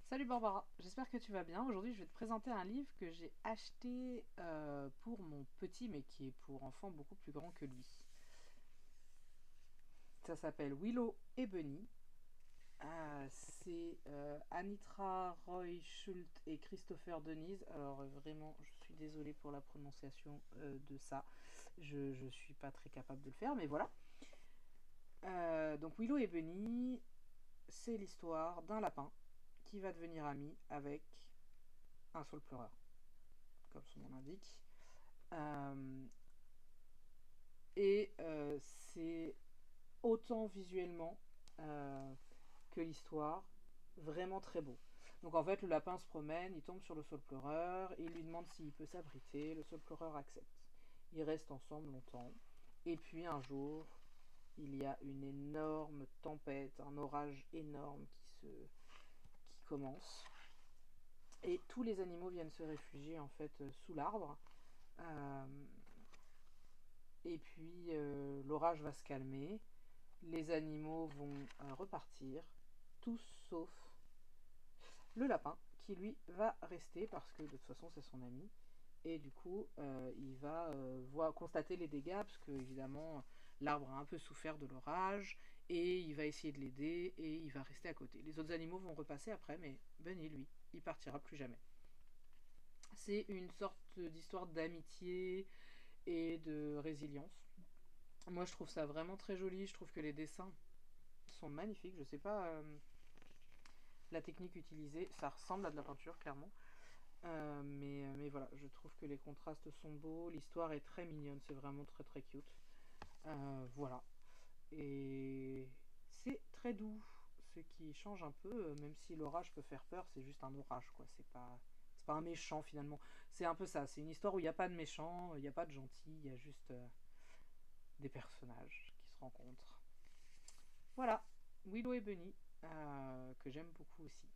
Salut Barbara, j'espère que tu vas bien. Aujourd'hui, je vais te présenter un livre que j'ai acheté pour mon petit, mais qui est pour enfants beaucoup plus grands que lui. Ça s'appelle Willow et Bunny. C'est Anitra Roy Schult et Christopher Denise. Alors vraiment, je suis désolée pour la prononciation de ça. Je suis pas très capable de le faire, mais voilà. Donc Willow et Bunny, c'est l'histoire d'un lapin qui va devenir ami avec un saule pleureur, comme son nom l'indique. Euh, c'est autant visuellement que l'histoire vraiment très beau. Donc en fait, le lapin se promène, il tombe sur le saule pleureur, il lui demande s'il peut s'abriter, le saule pleureur accepte. Ils restent ensemble longtemps, et puis un jour, il y a une énorme tempête, un orage énorme qui commence, et tous les animaux viennent se réfugier en fait sous l'arbre. Euh, et puis l'orage va se calmer, les animaux vont repartir, tous sauf le lapin, qui lui va rester parce que de toute façon c'est son ami. Et du coup, il va constater les dégâts parce que évidemment l'arbre a un peu souffert de l'orage et il va essayer de l'aider et il va rester à côté. Les autres animaux vont repasser après, mais Bunny lui, il partira plus jamais. C'est une sorte d'histoire d'amitié et de résilience. Moi, je trouve ça vraiment très joli. Je trouve que les dessins sont magnifiques. Je sais pas la technique utilisée. Ça ressemble à de la peinture, clairement. Mais voilà, je trouve que les contrastes sont beaux. L'histoire est très mignonne. C'est vraiment très très cute. Voilà. Et c'est très doux. Ce qui change un peu, même si l'orage peut faire peur, c'est juste un orage, quoi. C'est pas un méchant finalement. C'est un peu ça. C'est une histoire où il n'y a pas de méchant, il n'y a pas de gentil, il y a juste des personnages qui se rencontrent. Voilà, Willow et Bunny, que j'aime beaucoup aussi.